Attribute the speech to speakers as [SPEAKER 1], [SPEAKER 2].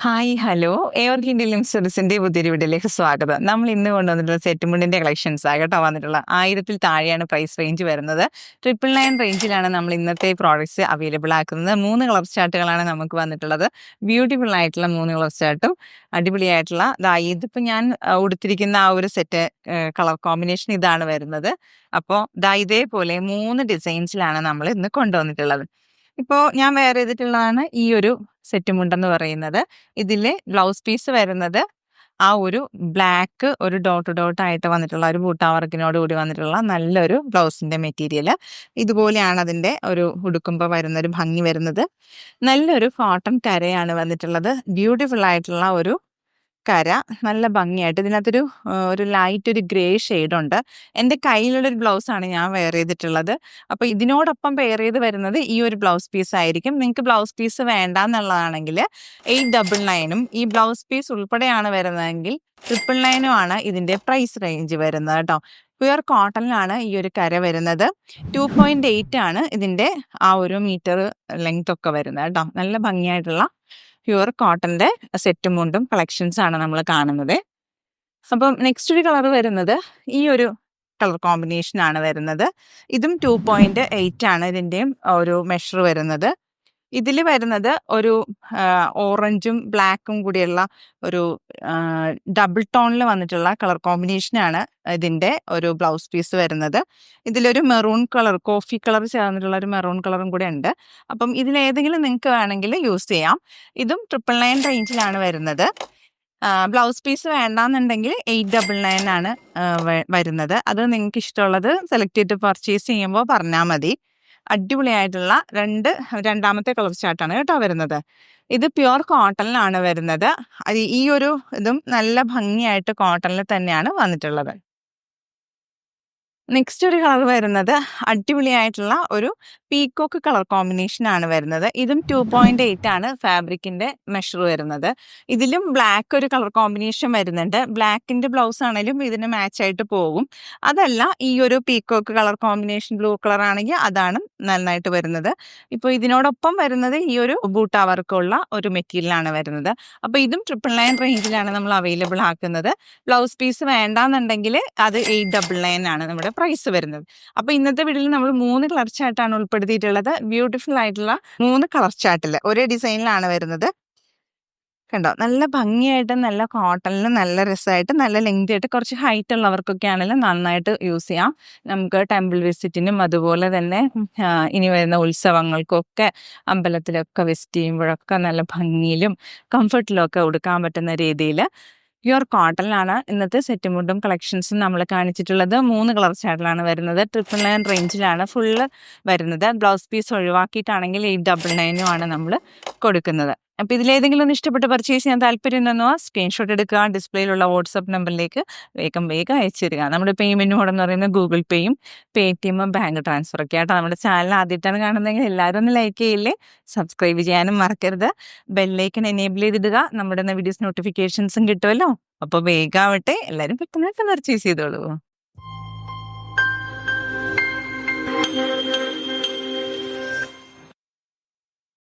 [SPEAKER 1] Hi, hello. ഏവർക്കും Indian ലിംസ്റ്റേഴ്സിന്റെ പുതിയൊരു വീഡിയോയിലേക്ക് സ്വാഗതം. നമ്മൾ ഇന്ന് കൊണ്ടുവന്നിട്ടുള്ള സെറ്റ് മുണ്ടിന്റെ കളക്ഷൻസ് ആകട്ടോ വന്നിട്ടുള്ള 1000 താഴെയാണ് പ്രൈസ് റേഞ്ച് വരുന്നത്. 999 റേഞ്ചിലാണ് നമ്മൾ ഇന്നത്തെ പ്രോഡക്ട്സ് അവൈലബിൾ ആക്കുന്നത്. 3 കളർ ചാർട്ടുകളാണ് നമുക്ക് വന്നിട്ടുള്ളത്. ബ്യൂട്ടിഫുൾ ആയിട്ടുള്ള 3 കളർ ചാർട്ടും അടിപൊളിയായിട്ടുള്ള ഇതിപ്പോൾ ഞാൻ ഉടുത്തിരിക്കുന്ന ആ ഒരു സെറ്റ് കളർ കോമ്പിനേഷൻ ഇതാണ് വരുന്നത്. അപ്പോൾ ഇതേപോലെ 3 ഡിസൈൻസിലാണ് നമ്മൾ ഇന്ന് കൊണ്ടുവന്നിട്ടുള്ളത്. ഇപ്പോൾ ഞാൻ വെയർ ചെയ്തിട്ടുള്ളതാണ് ഈ ഒരു സെറ്റ് മുണ്ടെന്ന് പറയുന്നത്. ഇതില് ബ്ലൗസ് പീസ് വരുന്നത് ആ ഒരു ബ്ലാക്ക് ഒരു ഡോട്ട് ആയിട്ട് വന്നിട്ടുള്ള ഒരു ബൂട്ടാ വർക്കിനോട് കൂടി വന്നിട്ടുള്ള നല്ലൊരു ബ്ലൗസിന്റെ മെറ്റീരിയൽ. ഇതുപോലെയാണ് അതിന്റെ ഒരു ഉടുക്കുമ്പോൾ വരുന്ന ഒരു ഭംഗി വരുന്നത്. നല്ലൊരു കോട്ടൺ കരയാണ് വന്നിട്ടുള്ളത്. ബ്യൂട്ടിഫുൾ ആയിട്ടുള്ള ഒരു കര, നല്ല ഭംഗിയായിട്ട് ഇതിനകത്തൊരു ഒരു ലൈറ്റ് ഒരു ഗ്രേ ഷെയ്ഡുണ്ട്. എൻ്റെ കയ്യിലുള്ളൊരു ബ്ലൗസാണ് ഞാൻ വെയർ ചെയ്തിട്ടുള്ളത്. അപ്പോൾ ഇതിനോടൊപ്പം പെയർ ചെയ്ത് വരുന്നത് ഈ ഒരു ബ്ലൗസ് പീസ് ആയിരിക്കും. നിങ്ങൾക്ക് ബ്ലൗസ് പീസ് വേണ്ട എന്നുള്ളതാണെങ്കിൽ 899 ഈ ബ്ലൗസ് പീസ് ഉൾപ്പെടെയാണ് വരുന്നതെങ്കിൽ 999 ആണ് ഇതിൻ്റെ പ്രൈസ് റേഞ്ച് വരുന്നത് കേട്ടോ. പ്യുർ കോട്ടണിലാണ് ഈ ഒരു കര വരുന്നത്. 2.8 ആണ് ഇതിൻ്റെ ആ ഒരു മീറ്റർ ലെങ്ത് ഒക്കെ വരുന്നത് കേട്ടോ. നല്ല ഭംഗിയായിട്ടുള്ള പ്യുർ കോട്ടന്റെ സെറ്റും മുണ്ടും കളക്ഷൻസ് ആണ് നമ്മൾ കാണുന്നത്. അപ്പം നെക്സ്റ്റ് ഒരു കളർ വരുന്നത് ഈ ഒരു കളർ കോമ്പിനേഷൻ ആണ് വരുന്നത്. ഇതും 2.8 ആണ് ഇതിൻ്റെയും ഒരു മെഷർ വരുന്നത്. ഇതിൽ വരുന്നത് ഒരു ഓറഞ്ചും ബ്ലാക്കും കൂടിയുള്ള ഒരു ഡബിൾ ടോണിൽ വന്നിട്ടുള്ള കളർ കോമ്പിനേഷനാണ് ഇതിൻ്റെ ഒരു ബ്ലൗസ് പീസ് വരുന്നത്. ഇതിലൊരു മെറൂൺ കളർ, കോഫി കളർ ചേർന്നിട്ടുള്ള ഒരു മെറൂൺ കളറും കൂടെ ഉണ്ട്. അപ്പം ഇതിലേതെങ്കിലും നിങ്ങൾക്ക് വേണമെങ്കിൽ യൂസ് ചെയ്യാം. ഇതും 999 റേഞ്ചിലാണ് വരുന്നത്. ബ്ലൗസ് പീസ് വേണ്ടാന്നുണ്ടെങ്കിൽ 899 ആണ് വരുന്നത്. അത് നിങ്ങൾക്ക് ഇഷ്ടമുള്ളത് സെലക്ട് ചെയ്തിട്ട് പർച്ചേസ് ചെയ്യുമ്പോൾ പറഞ്ഞാൽ മതി. അടിപൊളിയായിട്ടുള്ള രണ്ടാമത്തെ കളർ ചാർട്ടാണ് കേട്ടോ വരുന്നത്. ഇത് പ്യുർ കോട്ടണിലാണ് വരുന്നത്. ഈ ഒരു ഇതും നല്ല ഭംഗിയായിട്ട് കോട്ടണിൽ തന്നെയാണ് വന്നിട്ടുള്ളത്. നെക്സ്റ്റ് ഒരു കളർ വരുന്നത് അടിപൊളിയായിട്ടുള്ള ഒരു പീക്കോക്ക് കളർ കോമ്പിനേഷൻ ആണ് വരുന്നത്. ഇതും 2.8 ആണ് ഫാബ്രിക്കിന്റെ മെഷർ വരുന്നത്. ഇതിലും ബ്ലാക്ക് ഒരു കളർ കോമ്പിനേഷൻ വരുന്നുണ്ട്. ബ്ലാക്കിന്റെ ബ്ലൗസ് ആണെങ്കിലും ഇതിന് മാച്ച് ആയിട്ട് പോകും. അതല്ല, ഈ ഒരു peacock colour combination blue colour ആണെങ്കിൽ അതാണ് നന്നായിട്ട് വരുന്നത്. ഇപ്പോൾ ഇതിനോടൊപ്പം വരുന്നത് ഈ ഒരു ബൂട്ടാ വർക്കുള്ള ഒരു മെറ്റീരിയലാണ് വരുന്നത്. അപ്പോൾ ഇതും 999 റേഞ്ചിലാണ് നമ്മൾ അവൈലബിൾ ആക്കുന്നത്. ബ്ലൗസ് പീസ് വേണ്ടാന്നുണ്ടെങ്കിൽ അത് 899 ആണ് നമ്മുടെ പ്രൈസ് വരുന്നത്. അപ്പോൾ ഇന്നത്തെ വീഡിയോയിൽ നമ്മൾ 3 കളർ ചാർട്ടാണ് ഉൾപ്പെടുത്തിയിട്ടുള്ളത്. ബ്യൂട്ടിഫുൾ ആയിട്ടുള്ള 3 കളർ ചാർട്ടിൽ ഒരേ ഡിസൈനിലാണ് വരുന്നത്. കണ്ടോ, നല്ല ഭംഗിയായിട്ട്, നല്ല കോട്ടണിൽ, നല്ല രസമായിട്ട്, നല്ല ലെങ്തി ആയിട്ട്, കുറച്ച് ഹൈറ്റ് ഉള്ളവർക്കൊക്കെ ആണെങ്കിലും നന്നായിട്ട് യൂസ് ചെയ്യാം. നമുക്ക് ടെമ്പിൾ വിസിറ്റിനും അതുപോലെ തന്നെ ഇനി വരുന്ന ഉത്സവങ്ങൾക്കൊക്കെ അമ്പലത്തിലൊക്കെ വിസിറ്റ് ചെയ്യുമ്പോഴൊക്കെ നല്ല ഭംഗിയിലും കംഫർട്ടിലും ഒക്കെ ഉടുക്കാൻ പറ്റുന്ന രീതിയിൽ പ്യുർ കോട്ടണിലാണ് ഇന്നത്തെ സെറ്റ് മുണ്ടും കളക്ഷൻസും നമ്മൾ കാണിച്ചിട്ടുള്ളത്. 3 കളർ ചാർട്ടിലാണ് വരുന്നത്. 999 റേഞ്ചിലാണ് ഫുള്ള് വരുന്നത്. ബ്ലൗസ് പീസ് ഒഴിവാക്കിയിട്ടാണെങ്കിൽ 899 ആണ് നമ്മൾ കൊടുക്കുന്നത്. അപ്പോൾ ഇതിലേതെങ്കിലും ഒന്ന് ഇഷ്ടപ്പെട്ട് പർച്ചേസ് ചെയ്യാൻ താല്പര്യം ഉണ്ടെന്നോ സ്ക്രീൻഷോട്ട് എടുക്കുക. ഡിസ്പ്ലേയിലുള്ള വാട്സപ്പ് നമ്പറിലേക്ക് വേഗം അയച്ചു തരിക. നമ്മുടെ പേയ്മെൻറ്റ് മോഡ് എന്ന് പറയുന്നത് ഗൂഗിൾ പേയും പേടിഎമ്മും ബാങ്ക് ട്രാൻസ്ഫറൊക്കെ ആട്ടോ. നമ്മുടെ ചാനൽ ആദ്യമായിട്ടാണ് കാണുന്നതെങ്കിൽ എല്ലാവരും ഒന്ന് ലൈക്ക് ചെയ്യില്ലേ, സബ്സ്ക്രൈബ് ചെയ്യാനും മറക്കരുത്. ബെല്ലൈക്കൺ എനേബിൾ ചെയ്തിടുക. നമ്മുടെ വീഡിയോസ് നോട്ടിഫിക്കേഷൻസും കിട്ടുമല്ലോ. അപ്പോൾ വേഗമാവട്ടെ, എല്ലാവരും പെട്ടെന്ന് പർച്ചേസ് ചെയ്തോളൂ.